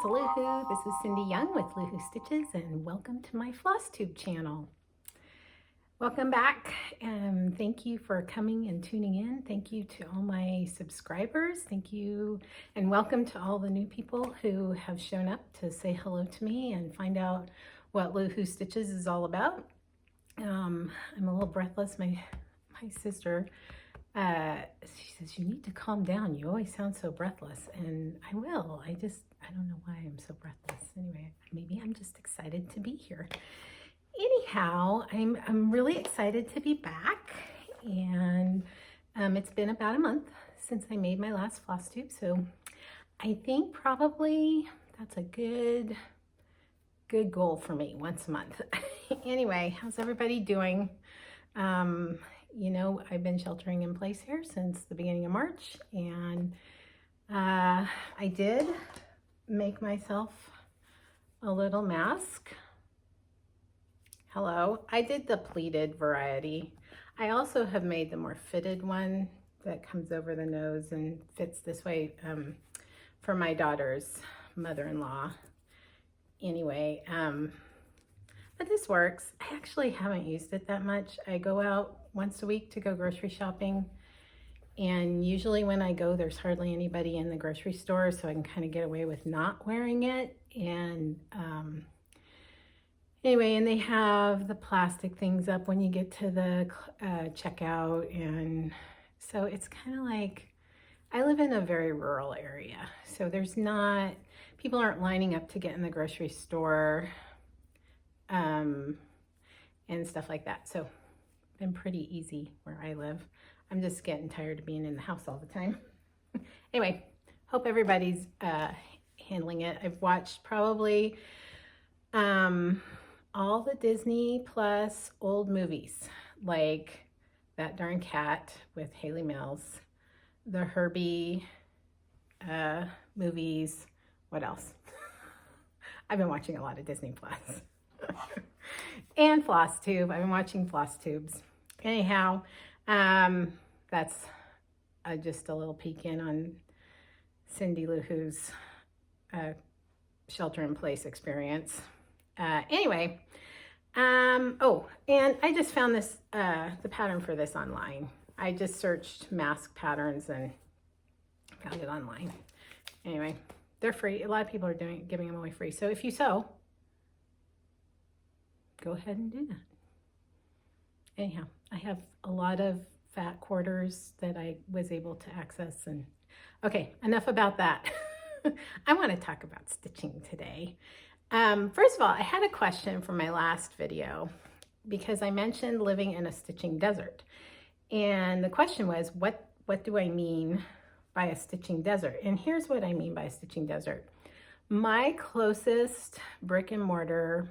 it's Luhu. This is Cindy Young with Luhu Stitches, and welcome to my Flosstube channel. Welcome back, and thank you for coming and tuning in. Thank you to all my subscribers. Thank you, and welcome to all the new people who have shown up to say hello to me and find out what Luhu Stitches is all about. I'm a little breathless. My sister, she says, you need to calm down. You always sound so breathless. And I will. I don't know why I'm so breathless. Anyway, maybe I'm just excited to be here. Anyhow, I'm really excited to be back. And it's been about a month since I made my last Flosstube. So I think probably that's a good goal for me, once a month. Anyway, how's everybody doing? You know, I've been sheltering in place here since the beginning of March, and I did make myself a little mask. Hello. I did the pleated variety. I also have made the more fitted one that comes over the nose and fits this way for my daughter's mother-in-law. Anyway, but this works. I actually haven't used it that much. I go out once a week to go grocery shopping, and usually when I go, there's hardly anybody in the grocery store, so I can kind of get away with not wearing it. And anyway, and they have the plastic things up when you get to the checkout, and so it's kind of like, I live in a very rural area, so there's not, people aren't lining up to get in the grocery store and stuff like that. So been pretty easy where I live. I'm just getting tired of being in the house all the time. Anyway, hope everybody's handling it. I've watched probably all the Disney Plus old movies, like That Darn Cat with Haley Mills, the Herbie movies. What else? I've been watching a lot of Disney Plus. And Flosstube. I've been watching Flosstubes. Anyhow, that's just a little peek in on Cindy Luhu's shelter-in-place experience. Anyway, oh, and I just found this, the pattern for this online. I just searched mask patterns and found it online. Anyway, they're free. A lot of people are giving them away free. So if you sew, go ahead and do that. Anyhow, I have a lot of fat quarters that I was able to access. And okay, enough about that. I want to talk about stitching today. First of all, I had a question from my last video because I mentioned living in a stitching desert. And the question was, what do I mean by a stitching desert? And here's what I mean by a stitching desert. My closest brick and mortar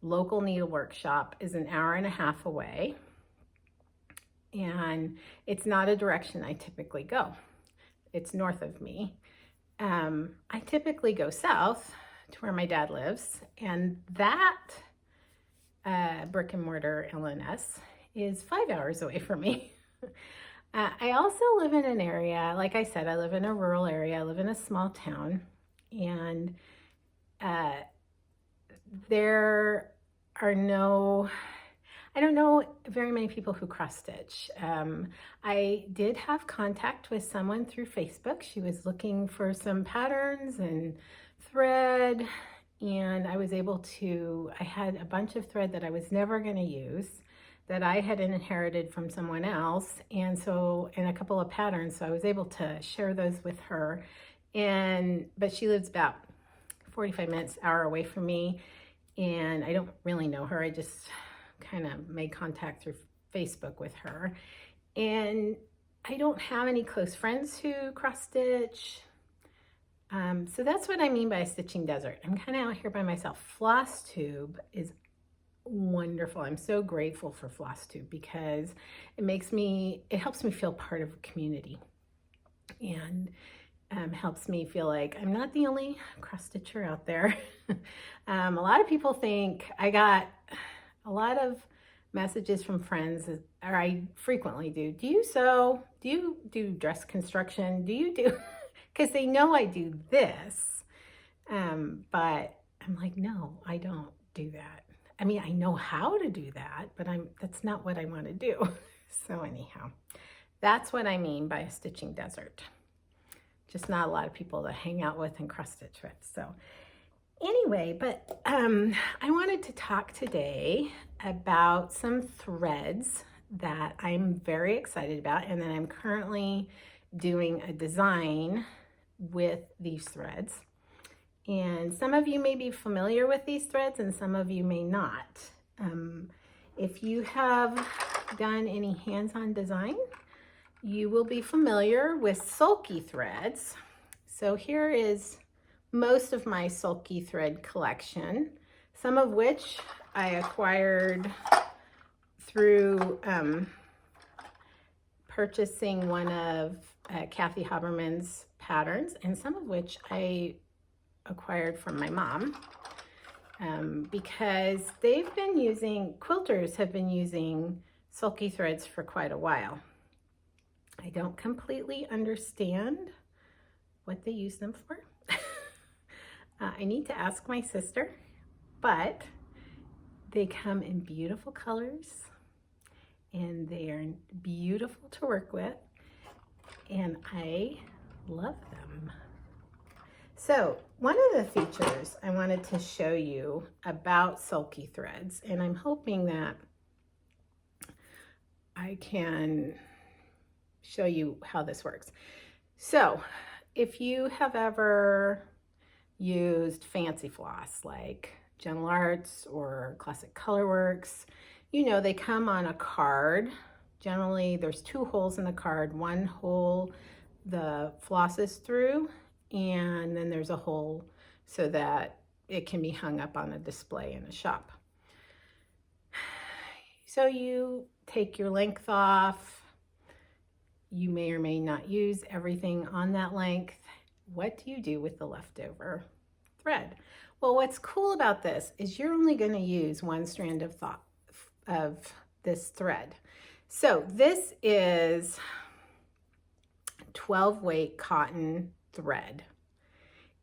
local needlework shop is an hour and a half away, and it's not a direction I typically go. It's north of me. I typically go south to where my dad lives, and that brick and mortar LNS is 5 hours away from me. I also live in an area, like I said, I live in a rural area. I live in a small town, and there are I don't know very many people who cross stitch. I did have contact with someone through Facebook. She was looking for some patterns and thread, and I was able to, I had a bunch of thread that I was never going to use that I had inherited from someone else, and a couple of patterns, so I was able to share those with her. But she lives about 45 minutes, hour away from me, and I don't really know her. I just kind of made contact through Facebook with her. And I don't have any close friends who cross stitch. So that's what I mean by a stitching desert. I'm kind of out here by myself. Flosstube is wonderful. I'm so grateful for Flosstube because it helps me feel part of a community, and helps me feel like I'm not the only cross stitcher out there. A lot of people think, I got a lot of messages from friends, or I frequently do you sew? Do you do dress construction? Do you do, because they know I do this. But I'm like, no, I don't do that. I mean, I know how to do that, but that's not what I want to do. So anyhow, that's what I mean by a stitching desert. Just not a lot of people to hang out with and cross stitch with. So anyway, but I wanted to talk today about some threads that I'm very excited about, and that I'm currently doing a design with these threads. And some of you may be familiar with these threads and some of you may not. If you have done any hands-on design, you will be familiar with Sulky threads. So here is most of my Sulky thread collection, some of which I acquired through purchasing one of Kathy Haberman's patterns, and some of which I acquired from my mom, because quilters have been using Sulky threads for quite a while. I don't completely understand what they use them for. I need to ask my sister, but they come in beautiful colors and they are beautiful to work with, and I love them. So one of the features I wanted to show you about Sulky threads, and I'm hoping that I can show you how this works. So if you have ever used fancy floss like Gentle Arts or Classic Colorworks, you know they come on a card. Generally there's 2 holes in the card. One hole the floss is through, and then there's a hole so that it can be hung up on a display in a shop. So you take your length off. You may or may not use everything on that length. What do you do with the leftover thread? Well, what's cool about this is you're only going to use one strand of this thread. So this is 12 weight cotton thread,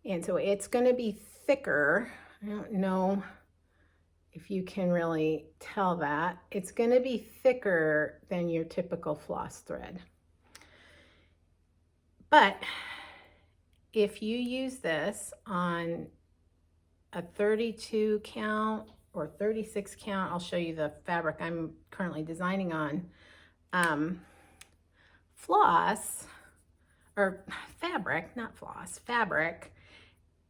and so it's going to be thicker. I don't know if you can really tell that. It's going to be thicker than your typical floss thread. But if you use this on a 32 count or 36 count, I'll show you the fabric I'm currently designing on, floss, or fabric, not floss, fabric,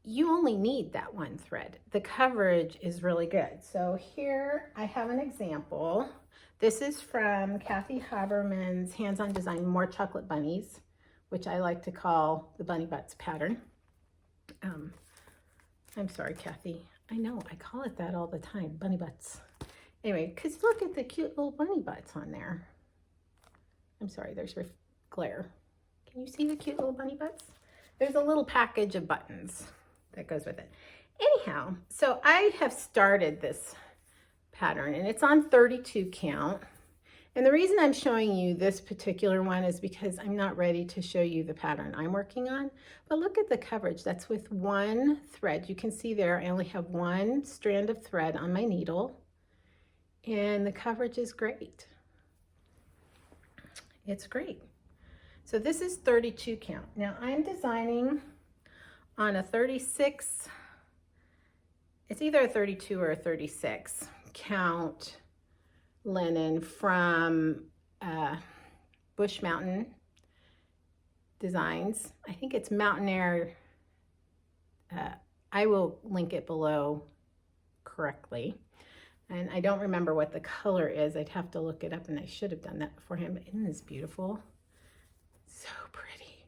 you only need that one thread. The coverage is really good. So here I have an example. This is from Kathy Haberman's Hands-On Design More Chocolate Bunnies, which I like to call the bunny butts pattern. I'm sorry, Kathy. I know, I call it that all the time, bunny butts. Anyway, because look at the cute little bunny butts on there. I'm sorry, there's glare. Can you see the cute little bunny butts? There's a little package of buttons that goes with it. Anyhow, so I have started this pattern and it's on 32 count. And the reason I'm showing you this particular one is because I'm not ready to show you the pattern I'm working on. But look at the coverage. That's with one thread. You can see there I only have one strand of thread on my needle, and the coverage is great. It's great. So this is 32 count. Now I'm designing on a 36, it's either a 32 or a 36 count linen from Bush Mountain Designs. I think it's Mountain Air. I will link it below correctly. And I don't remember what the color is. I'd have to look it up, and I should have done that beforehand. But isn't this beautiful? So pretty.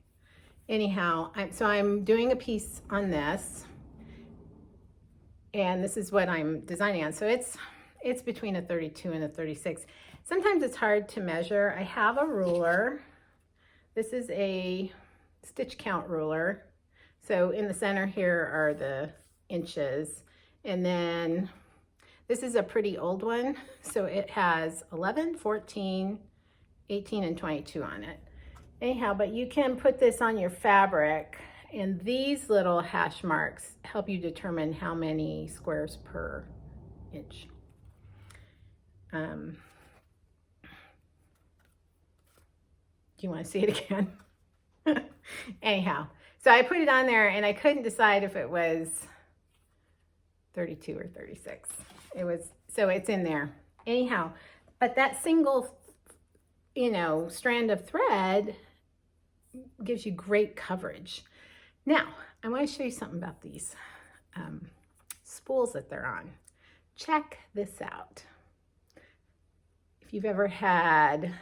Anyhow, I'm doing a piece on this, and this is what I'm designing on. So it's between a 32 and a 36. Sometimes it's hard to measure. I have a ruler. This is a stitch count ruler. So in the center here are the inches, and then this is a pretty old one. So it has 11, 14, 18, and 22 on it. Anyhow, but you can put this on your fabric And these little hash marks help you determine how many squares per inch. Do you want to see it again? Anyhow, so I put it on there and I couldn't decide if it was 32 or 36. So it's in there. Anyhow, but that single, strand of thread gives you great coverage. Now, I want to show you something about these spools that they're on. Check this out. If you've ever had,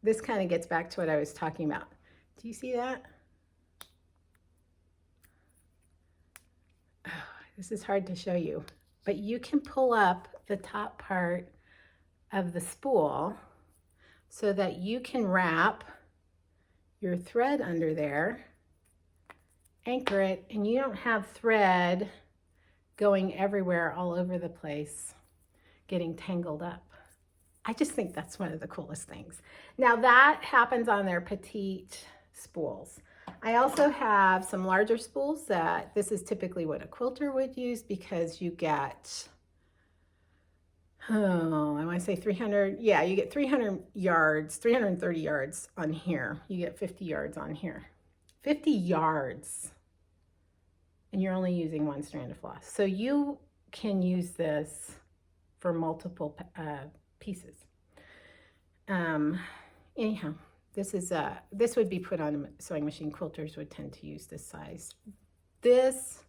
this kind of gets back to what I was talking about. Do you see that? Oh, this is hard to show you, but you can pull up the top part of the spool so that you can wrap your thread under there, anchor it, and you don't have thread going everywhere all over the place, getting tangled up. I just think that's one of the coolest things. Now that happens on their petite spools. I also have some larger spools that this is typically what a quilter would use because you get, I want to say 300, yeah, you get 300 yards, 330 yards on here. You get 50 yards on here. 50 yards. And you're only using one strand of floss. So you can use this for multiple pieces. Anyhow, this would be put on a sewing machine. Quilters would tend to use this size. This,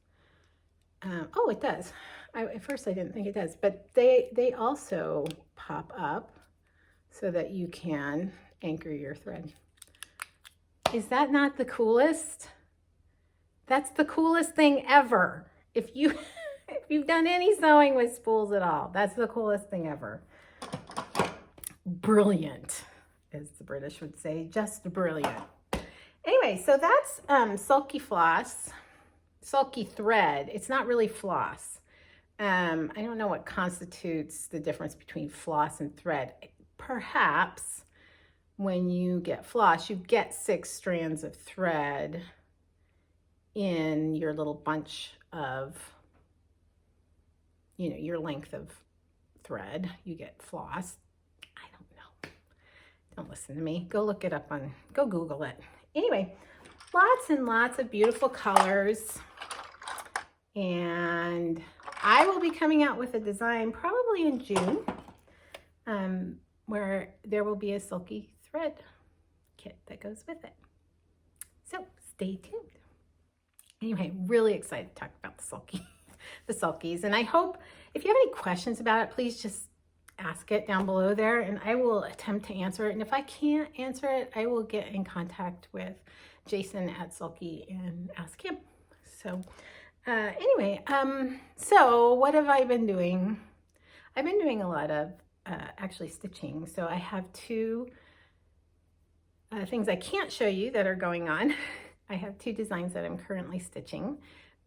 oh, it does. At first I didn't think it does, but they also pop up so that you can anchor your thread. Is that not the coolest? That's the coolest thing ever. If you've done any sewing with spools at all, that's the coolest thing ever. Brilliant, as the British would say, just brilliant. Anyway, so that's Sulky floss, Sulky thread. It's not really floss. I don't know what constitutes the difference between floss and thread. Perhaps when you get floss, you get 6 strands of thread in your little bunch of, your length of thread. You get floss. I don't know. Don't listen to me. Go look it up go Google it. Anyway, lots and lots of beautiful colors. And I will be coming out with a design probably in June where there will be a Sulky thread kit that goes with it. So stay tuned. Anyway, really excited to talk about the Sulkies. And I hope if you have any questions about it, please just ask it down below there and I will attempt to answer it. And if I can't answer it, I will get in contact with Jason at Sulky and ask him. So anyway, so what have I been doing? I've been doing a lot of actually stitching. So I have 2 things I can't show you that are going on. I have 2 designs that I'm currently stitching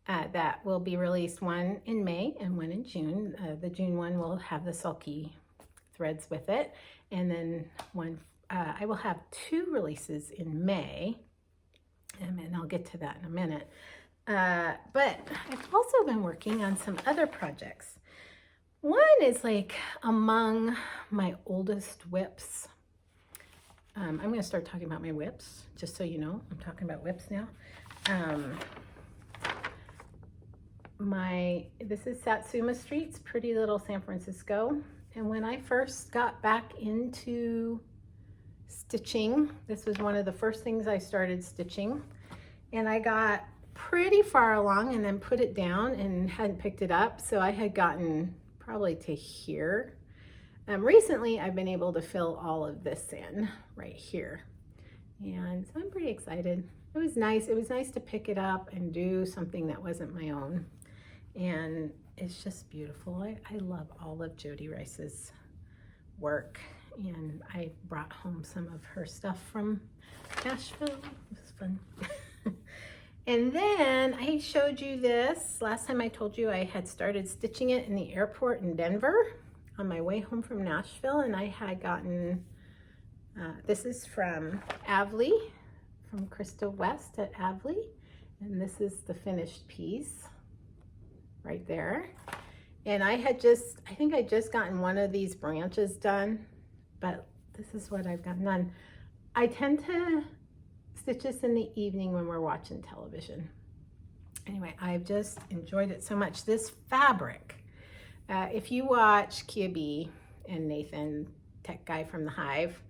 that will be released, one in May and one in June. The June one will have the Sulky threads with it. And then I will have 2 releases in May, and I'll get to that in a minute. But I've also been working on some other projects. One is like among my oldest whips. I'm going to start talking about my whips, just so you know. I'm talking about whips now. This is Satsuma Street's Pretty Little San Francisco. And when I first got back into stitching, this was one of the first things I started stitching. And I got pretty far along and then put it down and hadn't picked it up. So I had gotten probably to here. Recently, I've been able to fill all of this in right here. And so I'm pretty excited. It was nice. It was nice to pick it up and do something that wasn't my own. And it's just beautiful. I love all of Jody Rice's work. And I brought home some of her stuff from Nashville. It was fun. And then I showed you this. Last time I told you I had started stitching it in the airport in Denver on my way home from Nashville. And I had gotten, this is from Avley, from Crystal West at Avley. And this is the finished piece right there. And I think I'd just gotten one of these branches done, but this is what I've gotten done. I tend to stitch this in the evening when we're watching television. Anyway, I've just enjoyed it so much. This fabric, if you watch Kia B and Nathan, tech guy from the Hive,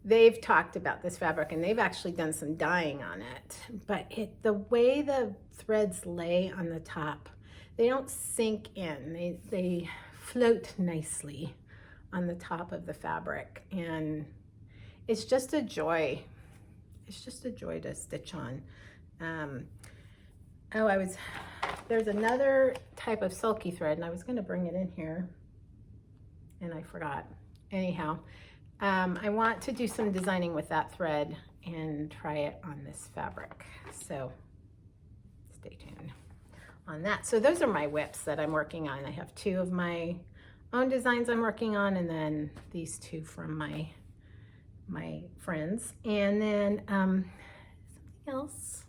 they've talked about this fabric and they've actually done some dyeing on it. But the way the threads lay on the top, they don't sink in. They float nicely on the top of the fabric, and it's just a joy. It's just a joy to stitch on. There's another type of Sulky thread, and I was going to bring it in here, and I forgot. Anyhow, I want to do some designing with that thread and try it on this fabric. So stay tuned on that. So those are my whips that I'm working on. I have 2 of my own designs I'm working on, and then these 2 from my friends. And then something else.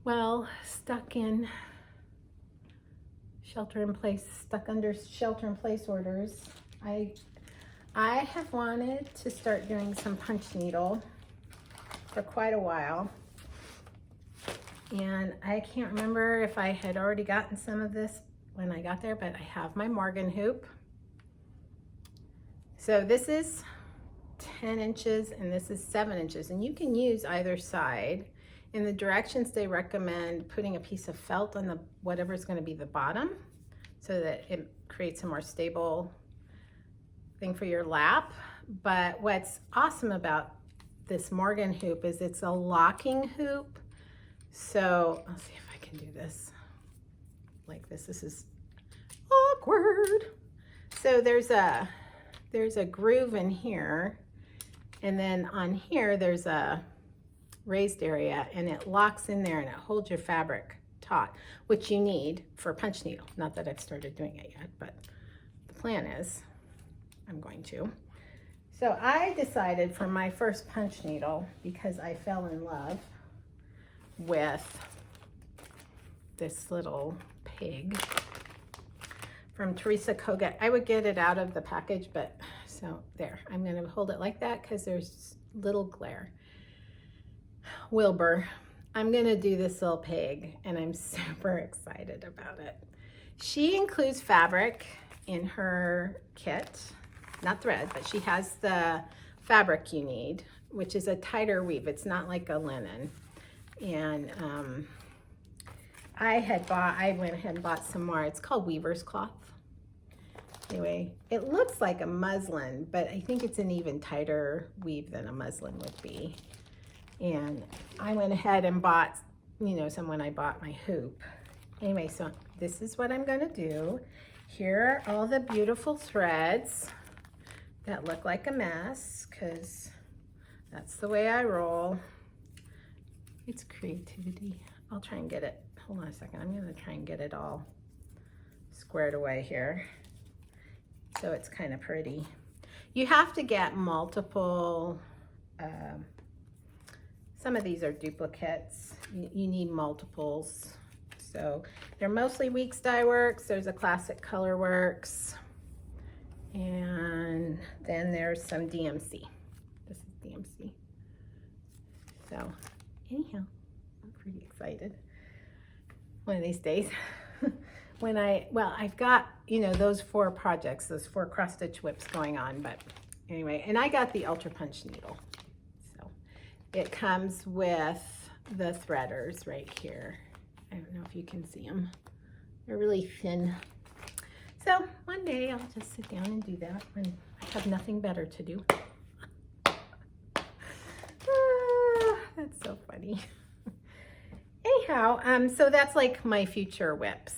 Well, stuck under shelter-in-place orders. I have wanted to start doing some punch needle for quite a while. And I can't remember if I had already gotten some of this when I got there, but I have my Morgan hoop. So this is 10 inches and this is 7 inches, and you can use either side. In the directions, they recommend putting a piece of felt on whatever's going to be the bottom so that it creates a more stable thing for your lap. But what's awesome about this Morgan hoop is it's a locking hoop. So I'll see if I can do this like this. This is awkward. So there's a groove in here, and then on here there's a raised area, and it locks in there and it holds your fabric taut, which you need for punch needle. Not that I've started doing it yet, but the plan is I'm going to. So I decided for my first punch needle, because I fell in love with this little pig from Teresa Kogut. I would get it out of the package, but so there, I'm going to hold it like that because there's little glare. Wilbur, I'm going to do this little pig, and I'm super excited about it. She includes fabric in her kit, not thread, but she has the fabric you need, which is a tighter weave. It's not like a linen. And I went ahead and bought some more. It's called weaver's cloth. Anyway, it looks like a muslin, but I think it's an even tighter weave than a muslin would be. And I went ahead and bought, some when I bought my hoop. Anyway, so this is what I'm going to do. Here are all the beautiful threads that look like a mess, because that's the way I roll. It's creativity. I'll try and get it. Hold on a second. I'm going to try and get it all squared away here so it's kind of pretty. You have to get multiple, some of these are duplicates. You need multiples. So they're mostly Weeks Dye Works. There's a Classic Color Works. And then there's some DMC. This is DMC. So anyhow, I'm pretty excited. One of these days, I've got, those 4 projects, those 4 cross stitch whips going on, but anyway, and I got the Ultra Punch needle. So it comes with the threaders right here. I don't know if you can see them. They're really thin. So one day I'll just sit down and do that when I have nothing better to do. That's so funny. Anyhow, so that's like my future whips.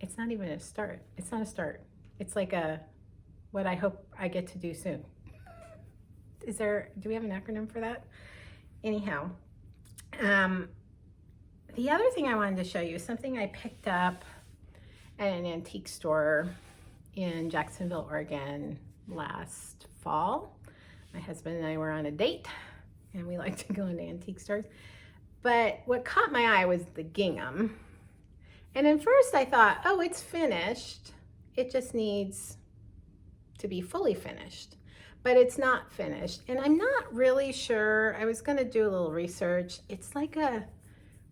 It's not even a start. It's not a start. It's like what I hope I get to do soon. Do we have an acronym for that? Anyhow, the other thing I wanted to show you is something I picked up at an antique store in Jacksonville, Oregon last fall. My husband and I were on a date, and we like to go into antique stores. But what caught my eye was the gingham. And at first I thought, oh, it's finished. It just needs to be fully finished. But it's not finished. And I'm not really sure. I was going to do a little research. It's like a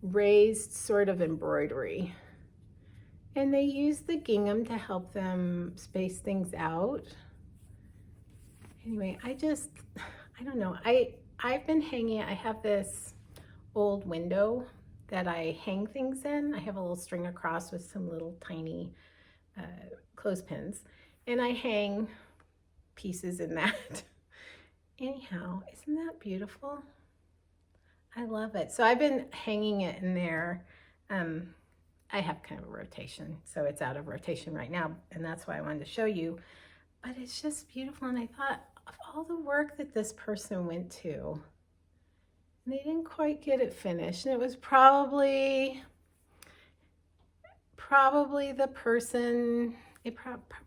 raised sort of embroidery. And they use the gingham to help them space things out. Anyway, I don't know. I've been hanging, I have this old window that I hang things in. I have a little string across with some little tiny clothespins, and I hang pieces in that. Anyhow, isn't that beautiful? I love it. So I've been hanging it in there. I have kind of a rotation, so it's out of rotation right now, and that's why I wanted to show you. But it's just beautiful, and I thought of all the work that this person went to, and they didn't quite get it finished, and it was probably the person,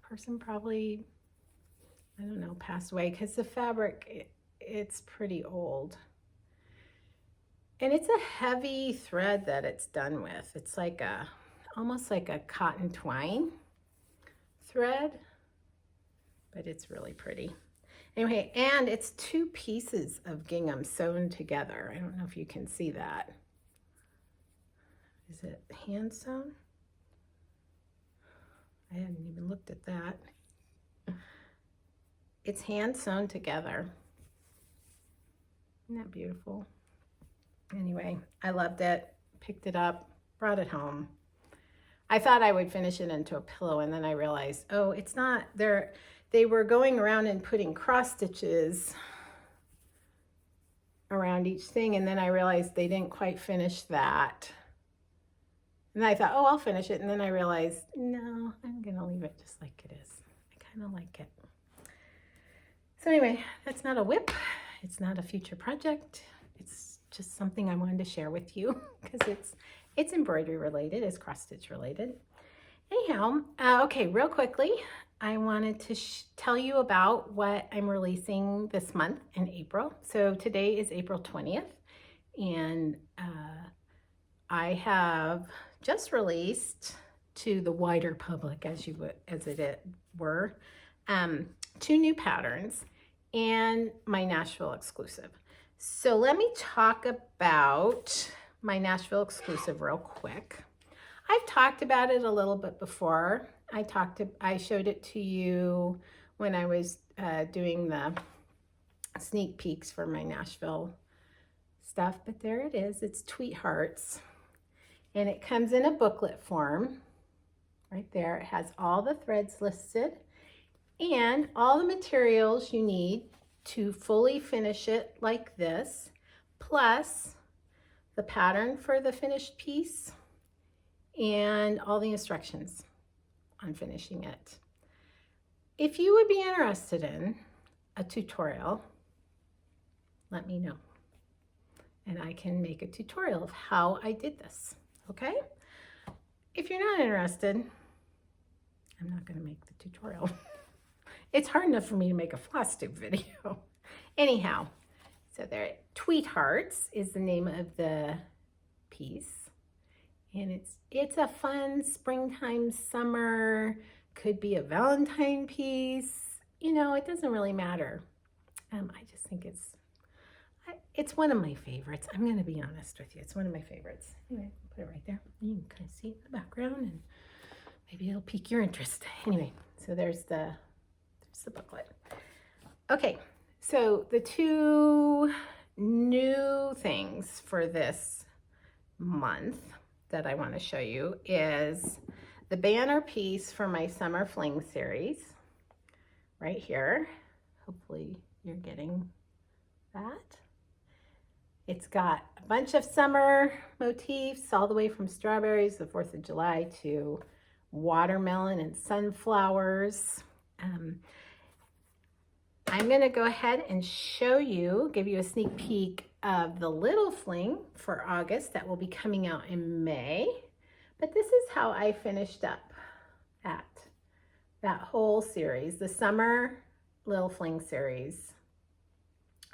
person probably, I don't know, passed away, because the fabric, it's pretty old. And it's a heavy thread that it's done with. It's like almost like a cotton twine thread, but it's really pretty. Anyway, and it's 2 pieces of gingham sewn together. I don't know if you can see that. Is it hand sewn? I hadn't even looked at that. It's hand sewn together. Isn't that beautiful? Anyway, I loved it, picked it up, brought it home. I thought I would finish it into a pillow, and then I realized, oh, it's not there. They were going around and putting cross stitches around each thing, and then I realized they didn't quite finish that. And I thought, oh, I'll finish it, and then I realized, no, I'm gonna leave it just like it is. I kind of like it. So anyway, that's not a whip. It's not a future project. It's just something I wanted to share with you because it's embroidery related, it's cross stitch related. Anyhow, okay, real quickly, I wanted to tell you about what I'm releasing this month in April. So today is April 20th, and I have just released to the wider public, as it were, 2 new patterns and my Nashville exclusive. So let me talk about my Nashville exclusive real quick. I've talked about it a little bit before. I showed it to you when I was doing the sneak peeks for my Nashville stuff, but there it is. It's Tweet Hearts, and it comes in a booklet form. Right there, it has all the threads listed and all the materials you need to fully finish it like this, plus the pattern for the finished piece and all the instructions on finishing it. If you would be interested in a tutorial, let me know, and I can make a tutorial of how I did this, okay? If you're not interested, I'm not going to make the tutorial. It's hard enough for me to make a Flosstube video. Anyhow, so there, Tweet Hearts is the name of the piece. And it's a fun springtime, summer, could be a Valentine piece. You know, it doesn't really matter. I just think it's one of my favorites. I'm going to be honest with you. It's one of my favorites. Anyway, put it right there. You can kind of see it in the background, and maybe it'll pique your interest. Anyway, so there's the booklet. Okay, so the 2 new things for this month that I want to show you is the banner piece for my Summer Fling series right here. Hopefully you're getting that. It's got a bunch of summer motifs all the way from strawberries, the 4th of July, to watermelon and sunflowers. I'm going to go ahead and show you, give you a sneak peek of the little fling for August that will be coming out in May. But this is how I finished up that whole series, the summer little fling series.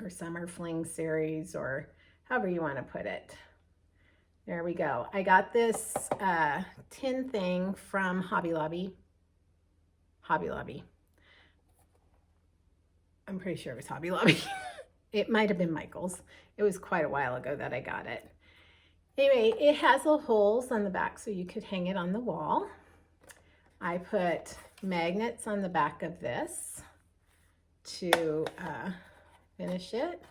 or summer fling series, or however you want to put it. There we go. I got this tin thing from Hobby Lobby. I'm pretty sure it was Hobby Lobby. It might have been Michael's. It was quite a while ago that I got it. Anyway, it has little holes on the back so you could hang it on the wall. I put magnets on the back of this to finish it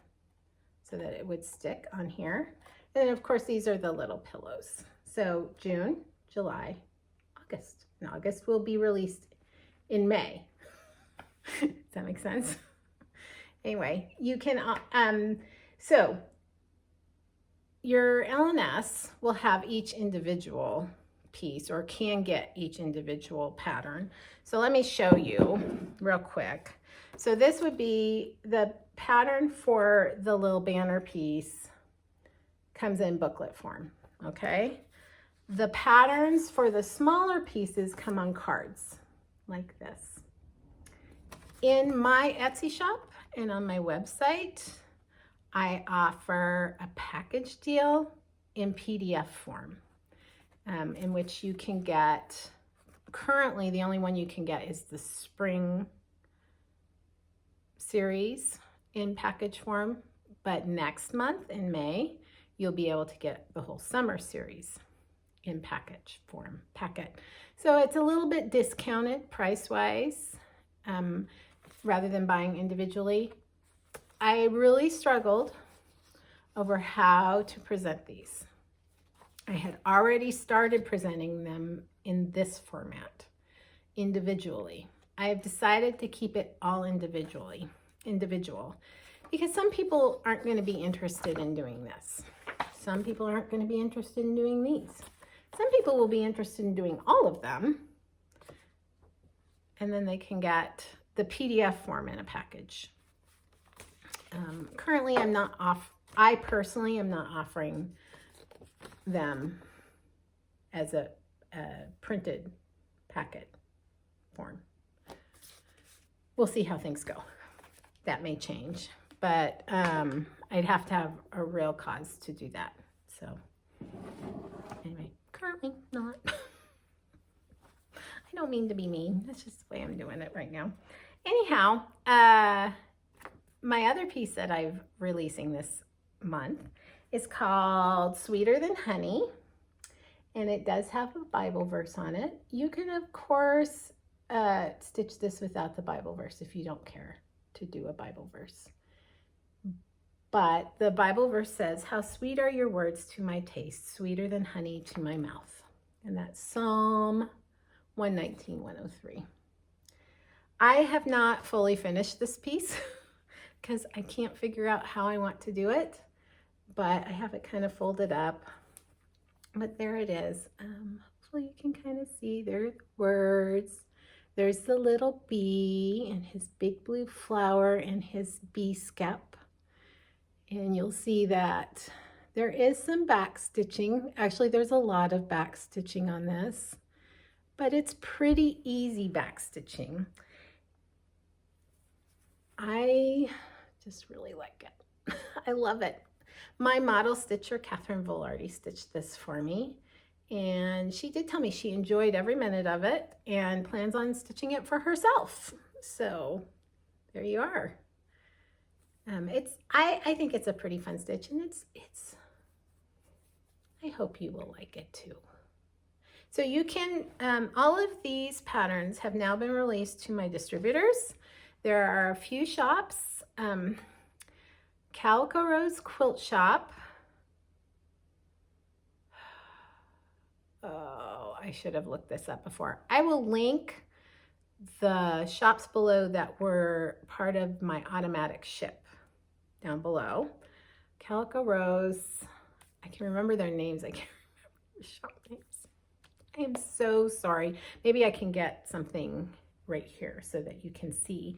so that it would stick on here. And then of course these are the little pillows. So June, July, August. And August will be released in May. Does that make sense? Anyway, you can, so your LNS will have each individual piece, or can get each individual pattern. So let me show you real quick. So this would be the pattern for the little banner piece, comes in booklet form, okay? The patterns for the smaller pieces come on cards like this. In my Etsy shop and on my website, I offer a package deal in PDF form, in which you can get, currently the only one you can get is the spring series in package form, but next month in May, you'll be able to get the whole summer series in package form, packet. So it's a little bit discounted price-wise, rather than buying individually. I really struggled over how to present these. I had already started presenting them in this format, individually. I have decided to keep it all individual, because some people aren't going to be interested in doing this. Some people aren't going to be interested in doing these. Some people will be interested in doing all of them, and then they can get the PDF form in a package. Currently, I personally am not offering them as a printed packet form. We'll see how things go. That may change, but I'd have to have a real cause to do that. So anyway, currently not. I don't mean to be mean. That's just the way I'm doing it right now. Anyhow, my other piece that I'm releasing this month is called Sweeter Than Honey, and it does have a Bible verse on it. You can, of course, stitch this without the Bible verse if you don't care to do a Bible verse. But the Bible verse says, "How sweet are your words to my taste, sweeter than honey to my mouth." And that's Psalm 119, 103. I have not fully finished this piece because I can't figure out how I want to do it, but I have it kind of folded up. But there it is. Hopefully you can kind of see there are the words. There's the little bee and his big blue flower and his bee scalp. And you'll see that there is some back stitching. Actually, there's a lot of back stitching on this, but it's pretty easy back stitching. I just really like it. I love it. My model stitcher, Catherine Velarde, stitched this for me, and she did tell me she enjoyed every minute of it and plans on stitching it for herself. So there you are. I think it's a pretty fun stitch, and I hope you will like it too. So you can, all of these patterns have now been released to my distributors. There are a few shops, Calico Rose Quilt Shop. Oh, I should have looked this up before. I will link the shops below that were part of my automatic ship down below. Calico Rose, I can remember their names. I can't remember the shop names. I am so sorry. Maybe I can get something right here so that you can see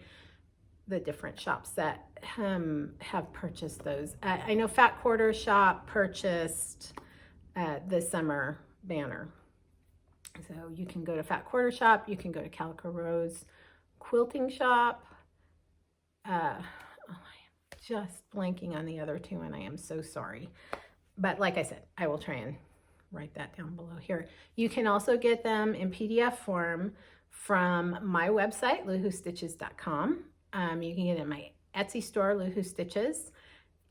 the different shops that have purchased those. I know Fat Quarter Shop purchased the summer banner. So you can go to Fat Quarter Shop, you can go to Calico Rose Quilting Shop. Oh, I am just blanking on the other two, and I am so sorry. But like I said, I will try and write that down below here. You can also get them in PDF form from my website, luhustitches.com. You can get it in my Etsy store, Luhu Stitches.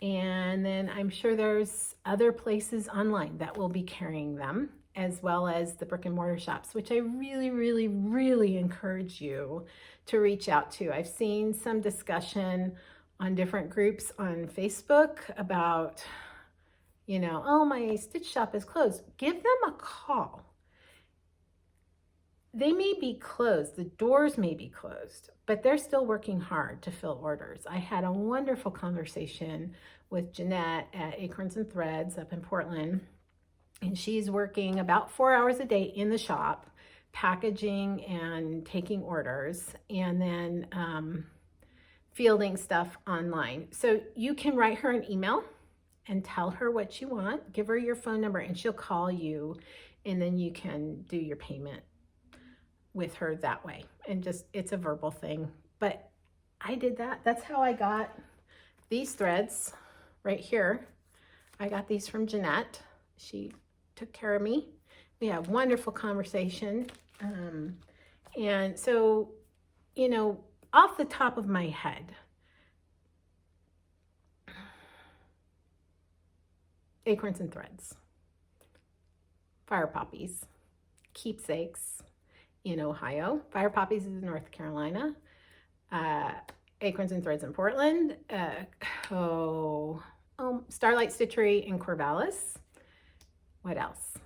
And then I'm sure there's other places online that will be carrying them, as well as the brick and mortar shops, which I really, really, really encourage you to reach out to. I've seen some discussion on different groups on Facebook about, you know, oh, my stitch shop is closed. Give them a call. They may be closed, the doors may be closed, but they're still working hard to fill orders. I had a wonderful conversation with Jeanette at Acorns and Threads up in Portland, and she's working about 4 hours a day in the shop, packaging and taking orders, and then fielding stuff online. So you can write her an email and tell her what you want, give her your phone number, and she'll call you, and then you can do your payment with her that way. And just, it's a verbal thing. But I did that. That's how I got these threads right here. I got these from Jeanette. She took care of me. We had a wonderful conversation. And so, you know, off the top of my head, Acorns and Threads, Fire Poppies, Keepsakes in Ohio, Fire Poppies is in North Carolina, Acorns and Threads in Portland, Starlight Stitchery in Corvallis. What else?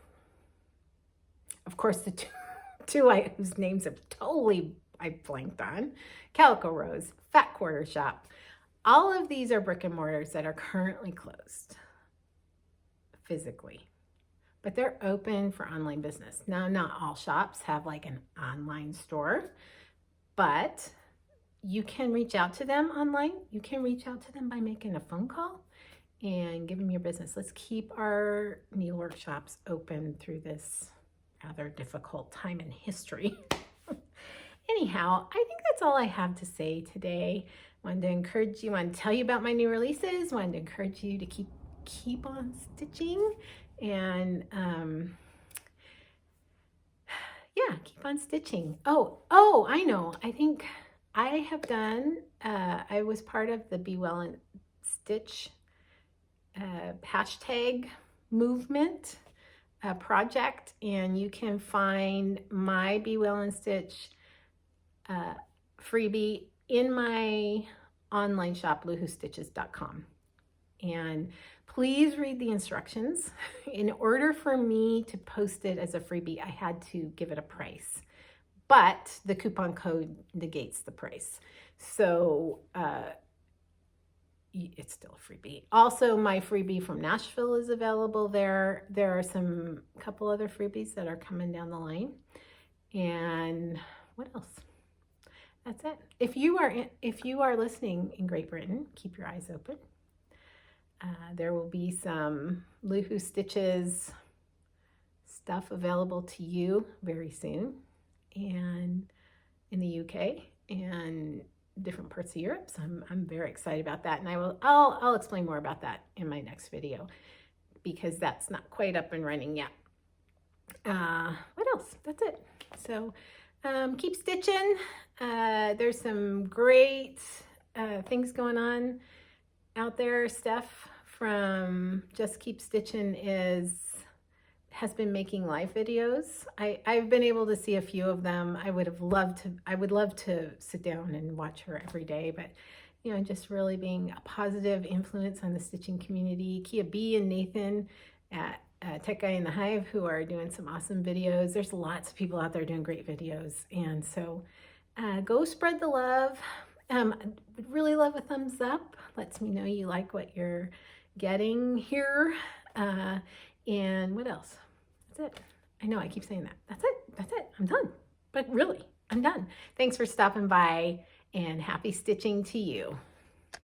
Of course, the two whose names have I blanked on, Calico Rose, Fat Quarter Shop. All of these are brick and mortars that are currently closed physically, but they're open for online business. Now, not all shops have like an online store, but you can reach out to them online. You can reach out to them by making a phone call and give them your business. Let's keep our needlework shops open through this rather difficult time in history. Anyhow, I think that's all I have to say today. Wanted to encourage you, wanted to tell you about my new releases, wanted to encourage you to keep on stitching, and yeah, keep on stitching. Oh, I know. I think I have done, I was part of the Be Well and Stitch hashtag movement project, and you can find my Be Well and Stitch freebie in my online shop, luhustitches.com. And please read the instructions. In order for me to post it as a freebie, I had to give it a price, but the coupon code negates the price. So it's still a freebie. Also, my freebie from Nashville is available there. There are a couple other freebies that are coming down the line. And what else? That's it. If you are listening in Great Britain, keep your eyes open. There will be some Luhu Stitches stuff available to you very soon, and in the UK and different parts of Europe. So I'm very excited about that, and I'll explain more about that in my next video, because that's not quite up and running yet. What else? That's it. So keep stitching. There's some great things going on out there. Steph from Just Keep Stitching has been making live videos. I've been able to see a few of them. I would love to sit down and watch her every day, but you know, just really being a positive influence on the stitching community. Kia B and Nathan at Tech Guy in the Hive, who are doing some awesome videos. There's lots of people out there doing great videos, and so go spread the love. Would really love a thumbs up. Lets me know you like what you're getting here. And what else? That's it. I know I keep saying that. That's it. I'm done. But really, I'm done. Thanks for stopping by, and happy stitching to you.